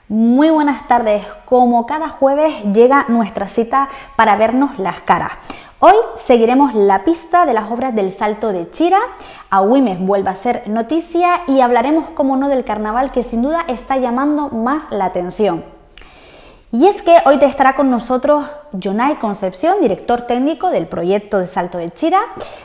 Muy buenas tardes, como cada jueves llega nuestra cita para vernos las caras. Hoy seguiremos la pista de las obras del Salto de Chira, Agüimes vuelve a ser noticia y hablaremos, como no, del carnaval que sin duda está llamando más la atención. Y es que hoy te estará con nosotros Jonay Concepción, director técnico del proyecto de Salto de Chira,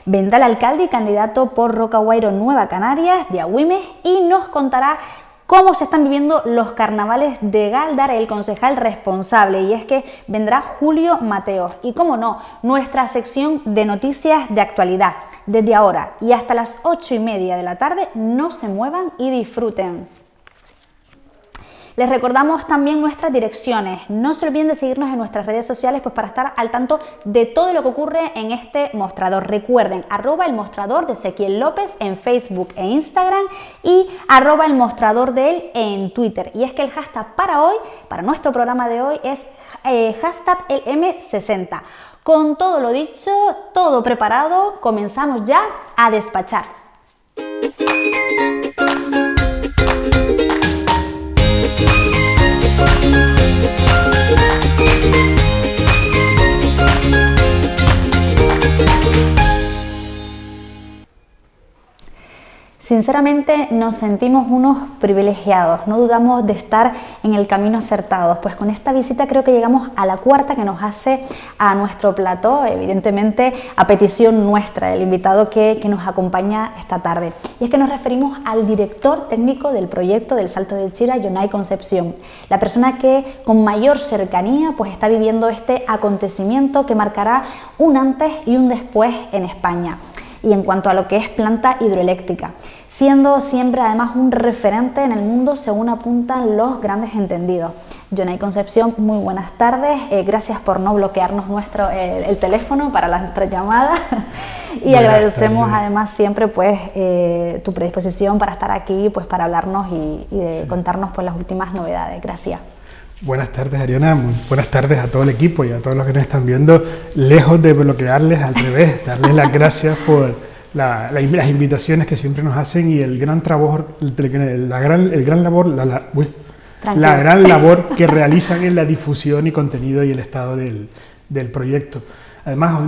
vendrá el alcalde y candidato por Rocahuairo Nueva Canarias de Agüimes y nos contará cómo se están viviendo los carnavales de Gáldar, el concejal responsable, y es que vendrá Julio Mateos. Y cómo no, nuestra sección de noticias de actualidad. Desde ahora y hasta las 8:30 de la tarde, no se muevan y disfruten. Les recordamos también nuestras direcciones. No se olviden de seguirnos en nuestras redes sociales pues para estar al tanto de todo lo que ocurre en este mostrador. Recuerden, @el mostrador de Ezequiel López en Facebook e Instagram y @el mostrador de él en Twitter. Y es que el hashtag para hoy, para nuestro programa de hoy, es hashtag el M60. Con todo lo dicho, todo preparado, comenzamos ya a despachar. Sinceramente nos sentimos unos privilegiados, no dudamos de estar en el camino acertado, pues con esta visita creo que llegamos a la cuarta que nos hace a nuestro plató, evidentemente a petición nuestra, del invitado que nos acompaña esta tarde. Y es que nos referimos al director técnico del proyecto del Salto de Chira, Jonay Concepción, la persona que con mayor cercanía pues está viviendo este acontecimiento que marcará un antes y un después en España. Y en cuanto a lo que es planta hidroeléctrica, siendo siempre además un referente en el mundo según apuntan los grandes entendidos. Jonay Concepción, muy buenas tardes, gracias por no bloquearnos el teléfono para nuestra llamada y buenas agradecemos tardes. Además siempre pues tu predisposición para estar aquí pues para hablarnos y de contarnos pues las últimas novedades. Gracias. Buenas tardes, Ariana, buenas tardes a todo el equipo y a todos los que nos están viendo. Lejos de bloquearles, al revés, darles las gracias por las invitaciones que siempre nos hacen y el gran trabajo, la gran labor que realizan en la difusión y contenido y el estado del proyecto. Además,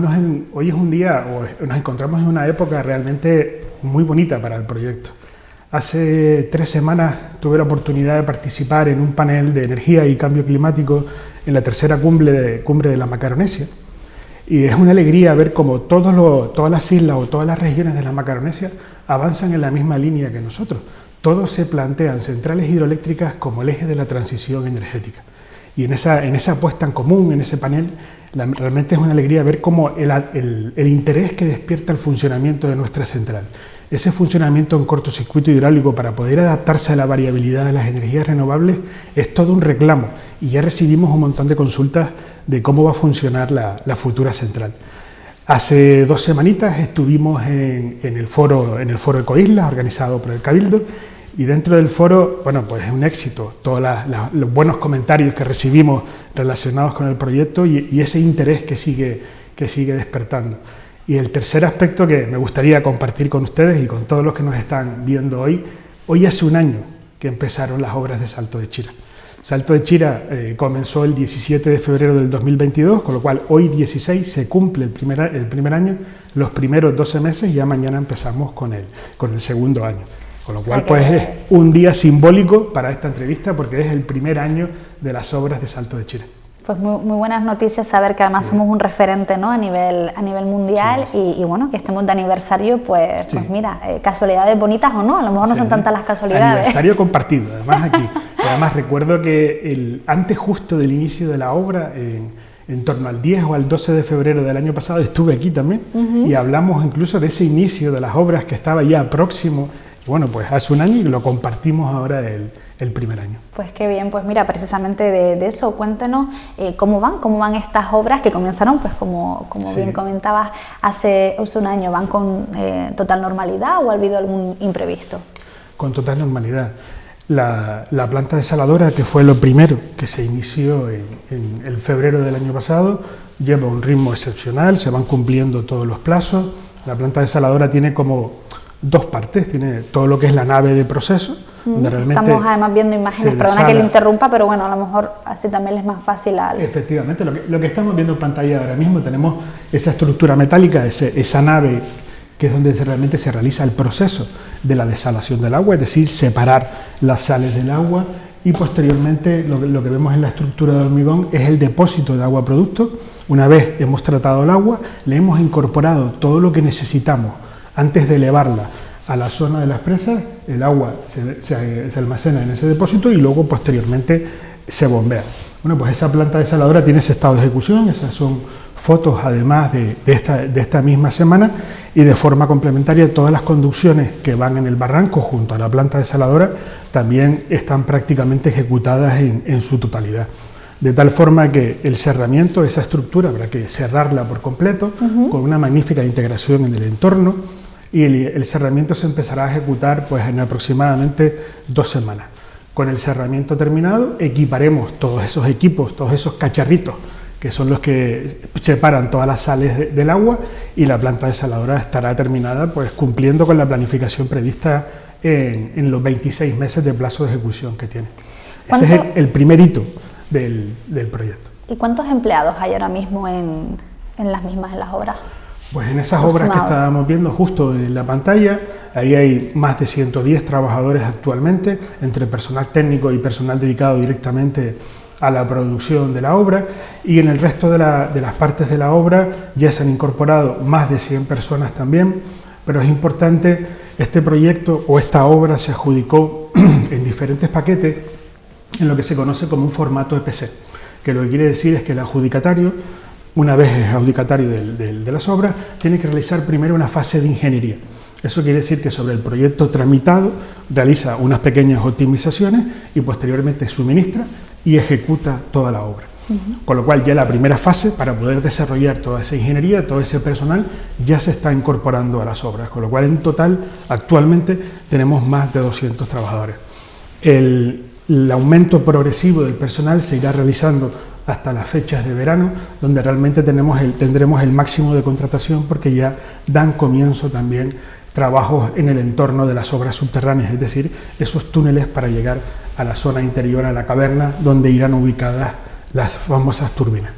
hoy es un día, o nos encontramos en una época realmente muy bonita para el proyecto. Hace 3 semanas tuve la oportunidad de participar en un panel de energía y cambio climático en la tercera cumbre de la Macaronesia. Y es una alegría ver cómo todas las islas o todas las regiones de la Macaronesia avanzan en la misma línea que nosotros. Todos se plantean centrales hidroeléctricas como el eje de la transición energética. Y en esa puesta en común, en ese panel, realmente es una alegría ver cómo el interés que despierta el funcionamiento de nuestra central. Ese funcionamiento en cortocircuito hidráulico para poder adaptarse a la variabilidad de las energías renovables es todo un reclamo y ya recibimos un montón de consultas de cómo va a funcionar la futura central. Hace 2 semanitas estuvimos en el foro Ecoislas organizado por el Cabildo y dentro del foro, bueno, pues es un éxito todos los buenos comentarios que recibimos relacionados con el proyecto y ese interés que sigue despertando. Y el tercer aspecto que me gustaría compartir con ustedes y con todos los que nos están viendo hoy hace un año que empezaron las obras de Salto de Chira. Salto de Chira comenzó el 17 de febrero del 2022, con lo cual hoy 16 se cumple el primer año, los primeros 12 meses, ya mañana empezamos con el segundo año. Con lo cual pues es un día simbólico para esta entrevista porque es el primer año de las obras de Salto de Chira. Pues muy buenas noticias saber que además somos un referente, ¿no? a nivel mundial y bueno, que estemos de aniversario, pues mira, casualidades bonitas o no, a lo mejor no son tantas las casualidades. Aniversario compartido, además aquí. Además recuerdo que antes justo del inicio de la obra, en torno al 10 o al 12 de febrero del año pasado, estuve aquí también y hablamos incluso de ese inicio de las obras que estaba ya próximo. Bueno, pues hace un año y lo compartimos ahora el primer año. Pues qué bien, pues mira, precisamente de eso, cuéntanos cómo van estas obras que comenzaron, pues como bien comentabas, hace un año. ¿Van con total normalidad o ha habido algún imprevisto? Con total normalidad. La planta desaladora, que fue lo primero que se inició en el febrero del año pasado, lleva un ritmo excepcional, se van cumpliendo todos los plazos. La planta desaladora tiene como dos partes, tiene todo lo que es la nave de proceso, donde realmente estamos además viendo imágenes, perdona que le interrumpa, pero bueno, a lo mejor así también es más fácil. Efectivamente, lo que estamos viendo en pantalla ahora mismo, tenemos esa estructura metálica, esa nave, que es donde realmente se realiza el proceso de la desalación del agua, es decir, separar las sales del agua, y posteriormente lo que vemos en la estructura de hormigón es el depósito de agua producto. Una vez hemos tratado el agua, le hemos incorporado todo lo que necesitamos antes de elevarla a la zona de las presas. El agua se almacena en ese depósito y luego posteriormente se bombea. Bueno, pues esa planta desaladora tiene ese estado de ejecución. Esas son fotos además de esta misma semana, y de forma complementaria todas las conducciones que van en el barranco junto a la planta desaladora también están prácticamente ejecutadas en su totalidad. De tal forma que el cerramiento, esa estructura, habrá que cerrarla por completo, con una magnífica integración en el entorno, y el cerramiento se empezará a ejecutar pues en aproximadamente 2 semanas. Con el cerramiento terminado, equiparemos todos esos equipos, todos esos cacharritos, que son los que separan todas las sales del agua, y la planta desaladora estará terminada pues cumpliendo con la planificación prevista en los 26 meses de plazo de ejecución que tiene. Ese es el primer hito del proyecto. ¿Y cuántos empleados hay ahora mismo en las obras? Pues en esas obras que estábamos viendo justo en la pantalla, ahí hay más de 110 trabajadores actualmente, entre personal técnico y personal dedicado directamente a la producción de la obra, y en el resto de las partes de la obra ya se han incorporado más de 100 personas también. Pero es importante, este proyecto o esta obra se adjudicó en diferentes paquetes en lo que se conoce como un formato EPC, que lo que quiere decir es que el adjudicatario, una vez es adjudicatario de las obras, tiene que realizar primero una fase de ingeniería. Eso quiere decir que sobre el proyecto tramitado realiza unas pequeñas optimizaciones y posteriormente suministra y ejecuta toda la obra. Con lo cual ya la primera fase, para poder desarrollar toda esa ingeniería, todo ese personal, ya se está incorporando a las obras, con lo cual en total actualmente tenemos más de 200 trabajadores. El aumento progresivo del personal se irá realizando hasta las fechas de verano, donde realmente tendremos el máximo de contratación, porque ya dan comienzo también trabajos en el entorno de las obras subterráneas, es decir, esos túneles para llegar a la zona interior, a la caverna, donde irán ubicadas las famosas turbinas.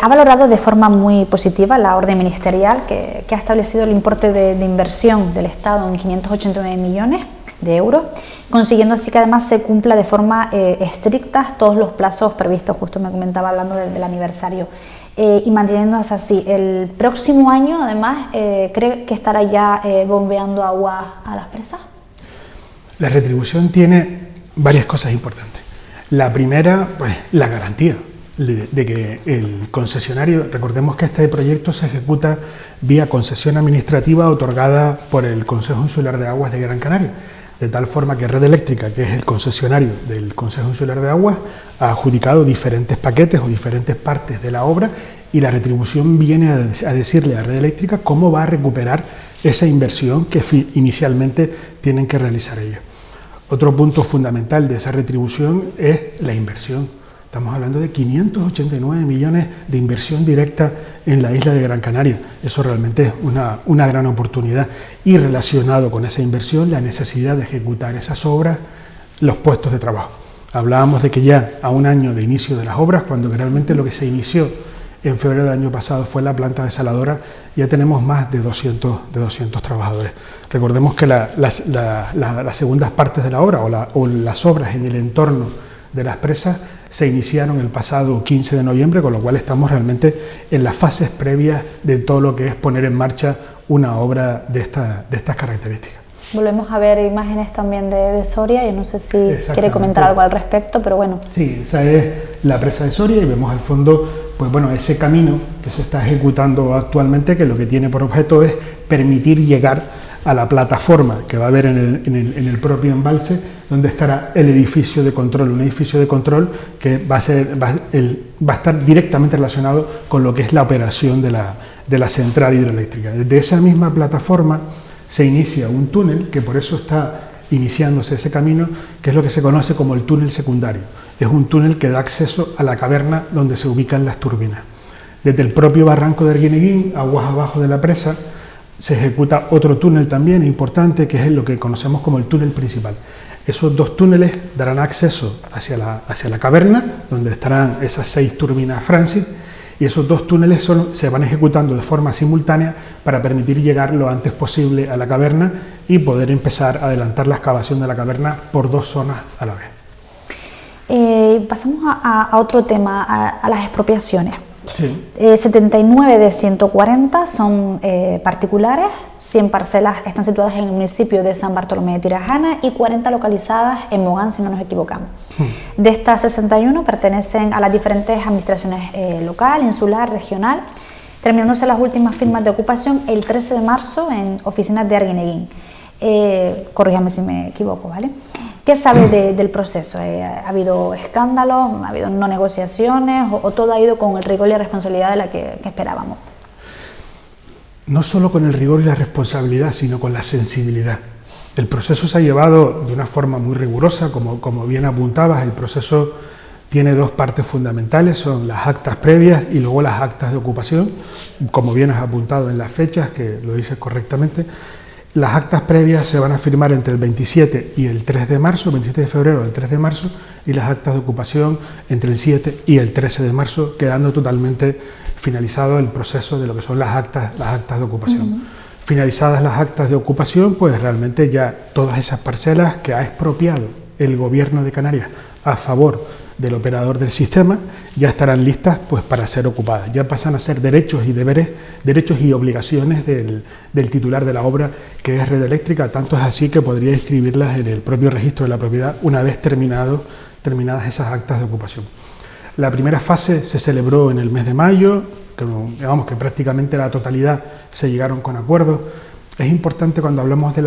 Ha valorado de forma muy positiva la orden ministerial que ha establecido el importe de inversión del Estado en 589 millones de euros, consiguiendo así que además se cumpla de forma estricta todos los plazos previstos. Justo me comentaba hablando del aniversario, y manteniéndose así. El próximo año además ¿cree que estará ya bombeando agua a las presas? La retribución tiene varias cosas importantes. La primera, pues la garantía de que el concesionario, recordemos que este proyecto se ejecuta vía concesión administrativa otorgada por el Consejo Insular de Aguas de Gran Canaria, de tal forma que Red Eléctrica, que es el concesionario del Consejo Insular de Aguas, ha adjudicado diferentes paquetes o diferentes partes de la obra, y la retribución viene a decirle a Red Eléctrica cómo va a recuperar esa inversión que inicialmente tienen que realizar ellos. Otro punto fundamental de esa retribución es la inversión. Estamos hablando de 589 millones de inversión directa en la isla de Gran Canaria. Eso realmente es una gran oportunidad. Y relacionado con esa inversión, la necesidad de ejecutar esas obras, los puestos de trabajo. Hablábamos de que ya a un año de inicio de las obras, cuando realmente lo que se inició en febrero del año pasado fue la planta desaladora, ya tenemos más de 200 trabajadores. Recordemos que las segundas partes de la obra o las obras en el entorno de las presas se iniciaron el pasado 15 de noviembre, con lo cual estamos realmente en las fases previas de todo lo que es poner en marcha una obra de estas características. Volvemos a ver imágenes también de Soria, y no sé si quiere comentar algo al respecto, pero bueno. Sí, esa es la presa de Soria, y vemos al fondo pues bueno, ese camino que se está ejecutando actualmente, que lo que tiene por objeto es permitir llegar a la plataforma que va a haber en el propio embalse, donde estará el edificio de control, un edificio de control que va a estar directamente relacionado con lo que es la operación de la central hidroeléctrica. Desde esa misma plataforma se inicia un túnel, que por eso está iniciándose ese camino, que es lo que se conoce como el túnel secundario. Es un túnel que da acceso a la caverna donde se ubican las turbinas. Desde el propio barranco de Arguineguín, aguas abajo de la presa, se ejecuta otro túnel también importante, que es lo que conocemos como el túnel principal. Esos dos túneles darán acceso hacia la caverna, donde estarán esas 6 turbinas Francis, y esos dos túneles se van ejecutando de forma simultánea para permitir llegar lo antes posible a la caverna y poder empezar a adelantar la excavación de la caverna por 2 zonas a la vez. Pasamos a otro tema, a las expropiaciones. Sí. 79 de 140 son particulares, 100 parcelas están situadas en el municipio de San Bartolomé de Tirajana y 40 localizadas en Mogán, si no nos equivocamos. De estas 61 pertenecen a las diferentes administraciones local, insular, regional, terminándose las últimas firmas de ocupación el 13 de marzo en oficinas de Arguineguín. Corríjame si me equivoco, ¿vale? ¿Qué sabe del proceso? ¿Ha habido escándalos? ¿Ha habido no negociaciones? ¿O todo ha ido con el rigor y la responsabilidad de la que esperábamos? No solo con el rigor y la responsabilidad, sino con la sensibilidad. El proceso se ha llevado de una forma muy rigurosa, como bien apuntabas. El proceso tiene 2 partes fundamentales, son las actas previas y luego las actas de ocupación, como bien has apuntado en las fechas, que lo dices correctamente. Las actas previas se van a firmar entre el 27 y el 3 de marzo, 27 de febrero al 3 de marzo, y las actas de ocupación entre el 7 y el 13 de marzo, quedando totalmente finalizado el proceso de lo que son las actas de ocupación. Finalizadas las actas de ocupación, pues realmente ya todas esas parcelas que ha expropiado el Gobierno de Canarias a favor del operador del sistema ya estarán listas pues para ser ocupadas. Ya pasan a ser derechos y deberes, derechos y obligaciones del titular de la obra, que es Red Eléctrica. Tanto es así que podría inscribirlas en el propio registro de la propiedad una vez terminadas esas actas de ocupación. La primera fase se celebró en el mes de mayo, que prácticamente la totalidad se llegaron con acuerdos. Es importante cuando hablamos de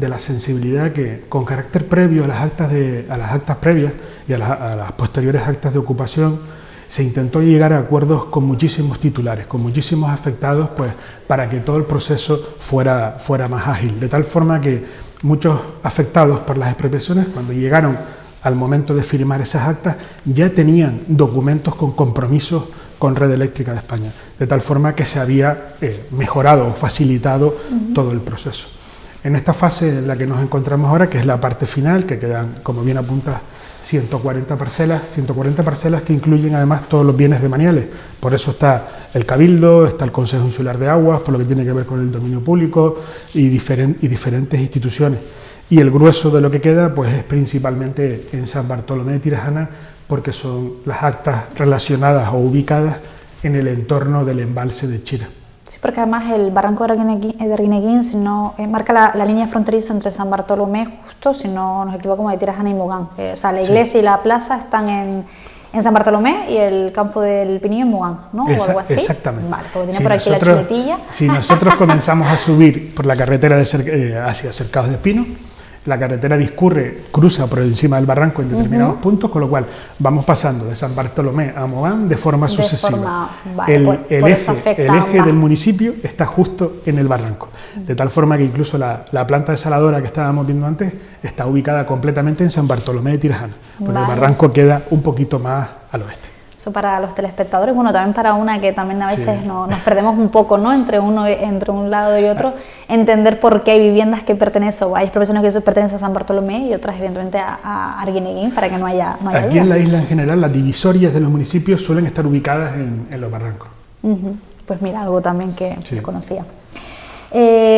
la sensibilidad que con carácter previo a las actas previas y a las posteriores actas de ocupación se intentó llegar a acuerdos con muchísimos titulares, con muchísimos afectados, pues para que todo el proceso fuera más ágil, de tal forma que muchos afectados por las expropiaciones, cuando llegaron al momento de firmar esas actas, ya tenían documentos con compromisos con Red Eléctrica de España, de tal forma que se había mejorado o facilitado todo el proceso. En esta fase en la que nos encontramos ahora, que es la parte final, que quedan, como bien apunta, 140 parcelas que incluyen además todos los bienes demaniales. Por eso está el Cabildo, está el Consejo Insular de Aguas, por lo que tiene que ver con el dominio público y diferentes instituciones. Y el grueso de lo que queda pues es principalmente en San Bartolomé de Tirajana, porque son las actas relacionadas o ubicadas en el entorno del embalse de Chira. Sí, porque además el barranco de Arguineguín marca la línea fronteriza entre San Bartolomé, justo, si no nos equivocamos, de Tirajana y Mogán. O sea, la iglesia y la plaza están en San Bartolomé y el campo del Pinillo en Mogán, ¿no? O algo así. Exactamente. Vale, porque tiene por aquí la chuletilla. Si nosotros comenzamos a subir por la carretera hacia Cercados de Espino, la carretera cruza por encima del barranco en determinados puntos, con lo cual vamos pasando de San Bartolomé a Mogán de forma sucesiva. El eje del municipio está justo en el barranco, de tal forma que incluso la planta desaladora que estábamos viendo antes está ubicada completamente en San Bartolomé de Tirajana, porque el barranco queda un poquito más al oeste. Eso para los telespectadores, bueno, también para una que también a veces nos perdemos un poco, ¿no? Entre un lado y otro, entender por qué hay viviendas que pertenecen, o hay expropiaciones que pertenecen a San Bartolomé y otras evidentemente a Arguineguín, para que no haya Aquí en la isla en general, las divisorias de los municipios suelen estar ubicadas en los barrancos. Pues mira, algo también que conocía.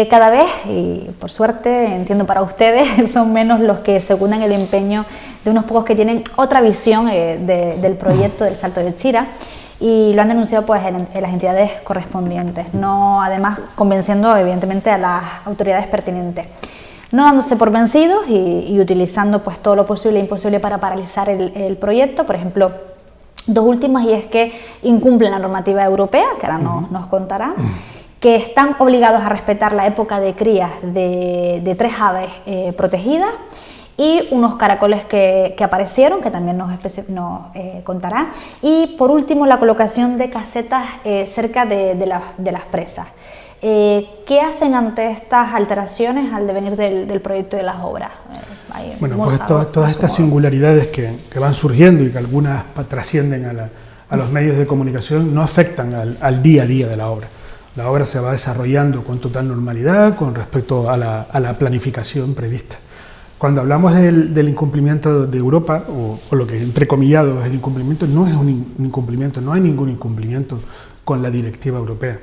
Cada vez, y por suerte, entiendo para ustedes, son menos los que secundan el empeño de unos pocos que tienen otra visión del proyecto del Salto de Chira, y lo han denunciado pues en las entidades correspondientes, no además convenciendo evidentemente a las autoridades pertinentes, no dándose por vencidos y utilizando pues todo lo posible e imposible para paralizar el proyecto. Por ejemplo, dos últimas, y es que incumplen la normativa europea, que ahora nos contará, que están obligados a respetar la época de crías de 3 aves protegidas y unos caracoles que aparecieron, que también nos contará, y por último la colocación de casetas cerca de las presas. ¿Qué hacen ante estas alteraciones al devenir del proyecto de las obras? Bueno, pues todas estas singularidades que van surgiendo y que algunas trascienden a los medios de comunicación no afectan al día a día de la obra. La obra se va desarrollando con total normalidad con respecto a la planificación prevista. Cuando hablamos del incumplimiento de Europa, o lo que entrecomillado es el incumplimiento, no es un incumplimiento, no hay ningún incumplimiento con la directiva europea.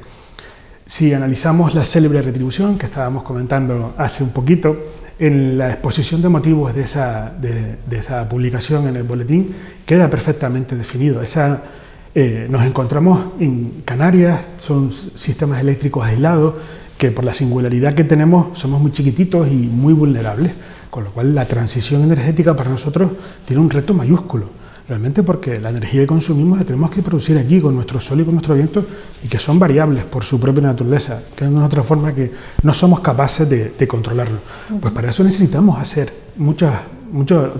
Si analizamos la célebre retribución que estábamos comentando hace un poquito, en la exposición de motivos de esa publicación en el boletín queda perfectamente definido. Nos encontramos en Canarias, son sistemas eléctricos aislados que por la singularidad que tenemos somos muy chiquititos y muy vulnerables, con lo cual la transición energética para nosotros tiene un reto mayúsculo, realmente porque la energía que consumimos la tenemos que producir aquí con nuestro sol y con nuestro viento y que son variables por su propia naturaleza, que es de otra forma que no somos capaces de controlarlo. Pues para eso necesitamos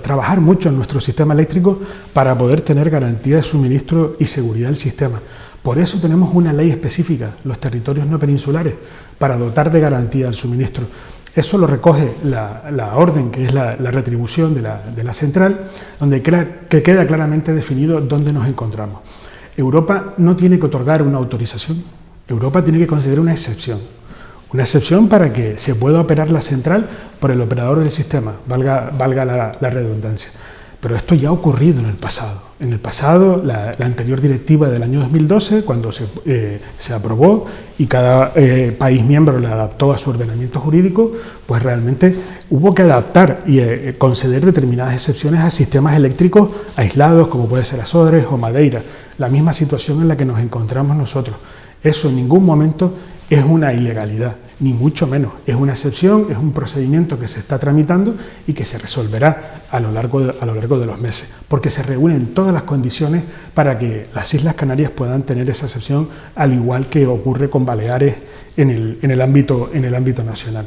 trabajar mucho en nuestro sistema eléctrico para poder tener garantía de suministro y seguridad del sistema. Por eso tenemos una ley específica, los territorios no peninsulares, para dotar de garantía al suministro. Eso lo recoge la orden, que es la retribución de la central, donde queda claramente definido dónde nos encontramos. Europa no tiene que otorgar una autorización, Europa tiene que conceder una excepción para que se pueda operar la central por el operador del sistema, valga la redundancia. Pero esto ya ha ocurrido en el pasado. En el pasado, la anterior directiva del año 2012, cuando se aprobó y cada país miembro la adaptó a su ordenamiento jurídico, pues realmente hubo que adaptar y conceder determinadas excepciones a sistemas eléctricos aislados, como puede ser Azores o Madeira, la misma situación en la que nos encontramos nosotros. Eso en ningún momento es una ilegalidad, ni mucho menos. Es una excepción, es un procedimiento que se está tramitando y que se resolverá a lo largo de los meses, porque se reúnen todas las condiciones para que las Islas Canarias puedan tener esa excepción, al igual que ocurre con Baleares en el ámbito nacional.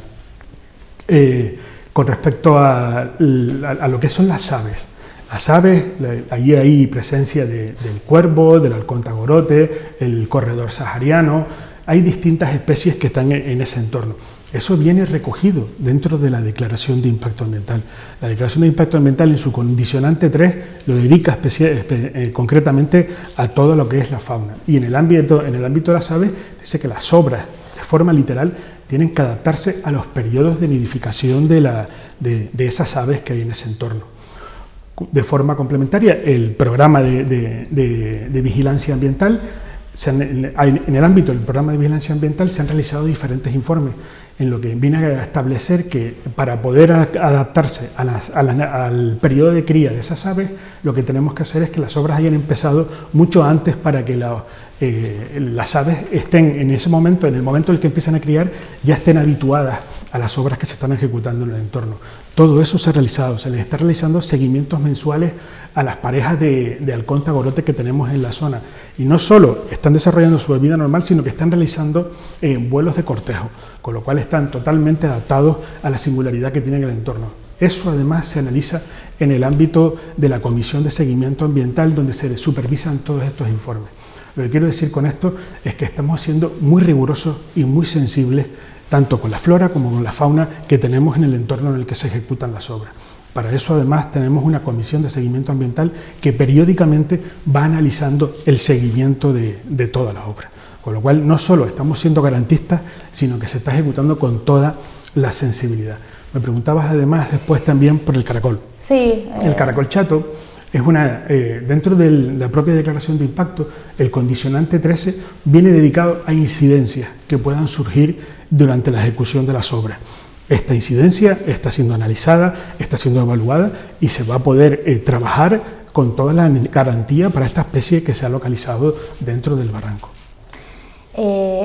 Con respecto a lo que son las aves. Las aves, allí hay presencia del cuervo, del halcón tagorote, el corredor sahariano. Hay distintas especies que están en ese entorno. Eso viene recogido dentro de la Declaración de Impacto Ambiental. La Declaración de Impacto Ambiental en su condicionante 3 lo dedica concretamente a todo lo que es la fauna. Y en el ámbito de las aves dice que las obras, de forma literal, tienen que adaptarse a los periodos de nidificación de esas aves que hay en ese entorno. De forma complementaria, el programa de vigilancia ambiental, en el ámbito del programa de vigilancia ambiental se han realizado diferentes informes en lo que viene a establecer que para poder adaptarse al periodo de cría de esas aves, lo que tenemos que hacer es que las obras hayan empezado mucho antes para que las aves estén en ese momento, en el momento en el que empiezan a criar, ya estén habituadas a las obras que se están ejecutando en el entorno. Todo eso se ha realizado, se les está realizando seguimientos mensuales a las parejas de halcón tagorote que tenemos en la zona. Y no solo están desarrollando su vida normal, sino que están realizando vuelos de cortejo, con lo cual están totalmente adaptados a la singularidad que tiene el entorno. Eso además se analiza en el ámbito de la Comisión de Seguimiento Ambiental, donde se supervisan todos estos informes. Lo que quiero decir con esto es que estamos siendo muy rigurosos y muy sensibles tanto con la flora como con la fauna que tenemos en el entorno en el que se ejecutan las obras. Para eso además tenemos una comisión de seguimiento ambiental que periódicamente va analizando el seguimiento de toda la obra. Con lo cual no solo estamos siendo garantistas, sino que se está ejecutando con toda la sensibilidad. Me preguntabas además después también por el caracol. Sí. El caracol chato es dentro de la propia declaración de impacto, el condicionante 13 viene dedicado a incidencias que puedan surgir durante la ejecución de las obras. Esta incidencia está siendo analizada, está siendo evaluada y se va a poder trabajar con toda la garantía para esta especie que se ha localizado dentro del barranco.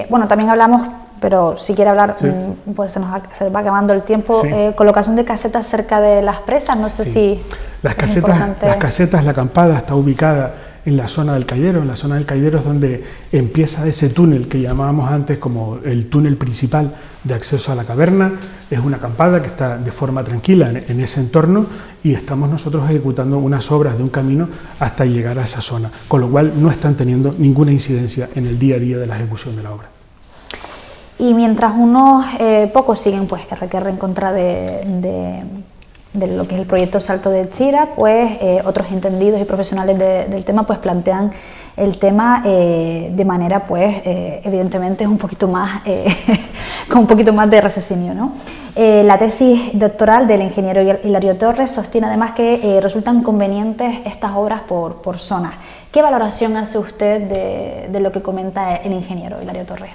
Bueno, también hablamos, pero si quiere hablar, sí, pues se va acabando el tiempo, sí, colocación de casetas cerca de las presas, no sé, sí, si las casetas, la acampada está ubicada en la zona del Cayero. En la zona del Cayero es donde empieza ese túnel que llamábamos antes como el túnel principal de acceso a la caverna. Es una acampada que está de forma tranquila en ese entorno y estamos nosotros ejecutando unas obras de un camino hasta llegar a esa zona, con lo cual no están teniendo ninguna incidencia en el día a día de la ejecución de la obra. Y mientras unos pocos siguen pues RQR en contra de lo que es el proyecto Salto de Chira, pues otros entendidos y profesionales del tema pues plantean el tema de manera pues evidentemente un poquito más con un poquito más de raciocinio, ¿no? La tesis doctoral del ingeniero Hilario Torres sostiene además que resultan convenientes estas obras por zonas. ¿Qué valoración hace usted de lo que comenta el ingeniero Hilario Torres?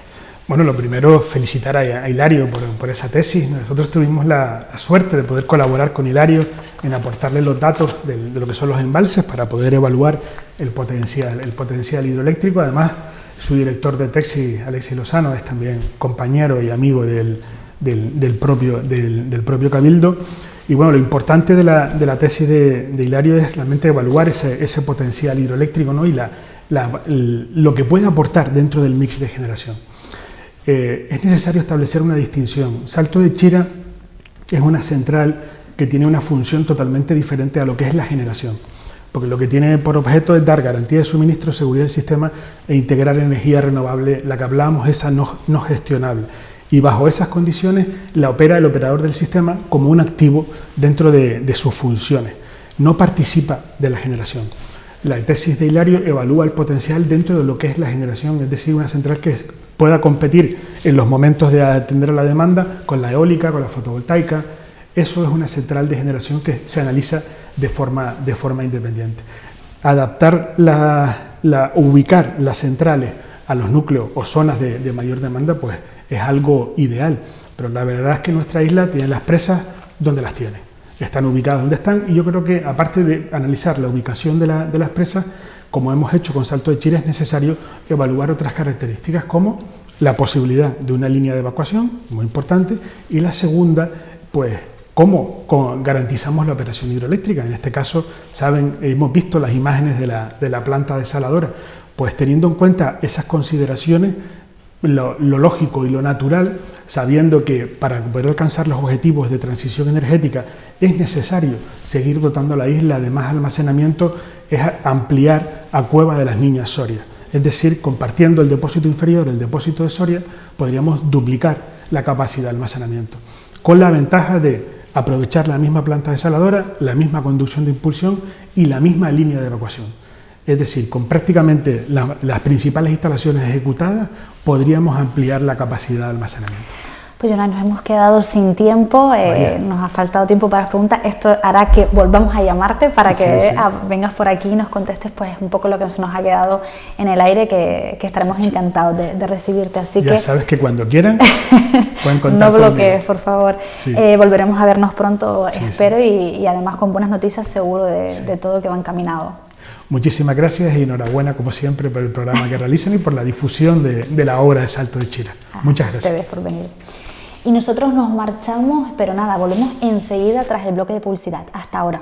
Bueno, lo primero, felicitar a Hilario por esa tesis. Nosotros tuvimos la suerte de poder colaborar con Hilario en aportarle los datos de lo que son los embalses para poder evaluar el potencial hidroeléctrico. Además, su director de tesis, Alexis Lozano, es también compañero y amigo del propio Cabildo. Y bueno, lo importante de la tesis de Hilario es realmente evaluar ese potencial hidroeléctrico, ¿no? Y lo que puede aportar dentro del mix de generación. Es necesario establecer una distinción. Salto de Chira es una central que tiene una función totalmente diferente a lo que es la generación, porque lo que tiene por objeto es dar garantía de suministro, seguridad del sistema e integrar energía renovable, la que hablábamos, esa no gestionable. Y bajo esas condiciones la opera el operador del sistema como un activo dentro de sus funciones, no participa de la generación. La tesis de Hilario evalúa el potencial dentro de lo que es la generación, es decir, una central que pueda competir en los momentos de atender a la demanda con la eólica, con la fotovoltaica. Eso es una central de generación que se analiza de forma independiente. Adaptar ubicar las centrales a los núcleos o zonas de mayor demanda, pues es algo ideal, pero la verdad es que nuestra isla tiene las presas donde las tiene. Están ubicadas donde están y yo creo que aparte de analizar la ubicación de las presas, como hemos hecho con Salto de Chira, es necesario evaluar otras características como la posibilidad de una línea de evacuación, muy importante, y la segunda, pues cómo garantizamos la operación hidroeléctrica. En este caso, saben, hemos visto las imágenes de la planta desaladora, pues teniendo en cuenta esas consideraciones, lo lógico y lo natural, sabiendo que para poder alcanzar los objetivos de transición energética es necesario seguir dotando a la isla de más almacenamiento, es ampliar a Cueva de las Niñas Soria. Es decir, compartiendo el depósito inferior, el depósito de Soria, podríamos duplicar la capacidad de almacenamiento, con la ventaja de aprovechar la misma planta desaladora, la misma conducción de impulsión y la misma línea de evacuación. Es decir, con prácticamente las principales instalaciones ejecutadas, podríamos ampliar la capacidad de almacenamiento. Pues Jonás, nos hemos quedado sin tiempo, nos ha faltado tiempo para las preguntas. Esto hará que volvamos a llamarte para que vengas por aquí y nos contestes pues un poco lo que se nos ha quedado en el aire, que estaremos encantados de recibirte. Así ya sabes que cuando quieran pueden contar no bloquees, por favor. Sí. Volveremos a vernos pronto, espero, sí. Y además con buenas noticias seguro de todo que va encaminado. Muchísimas gracias y enhorabuena, como siempre, por el programa que realizan y por la difusión de la obra de Salto de Chira. Muchas gracias. Te ves por venir. Y nosotros nos marchamos, pero nada, volvemos enseguida tras el bloque de publicidad. Hasta ahora.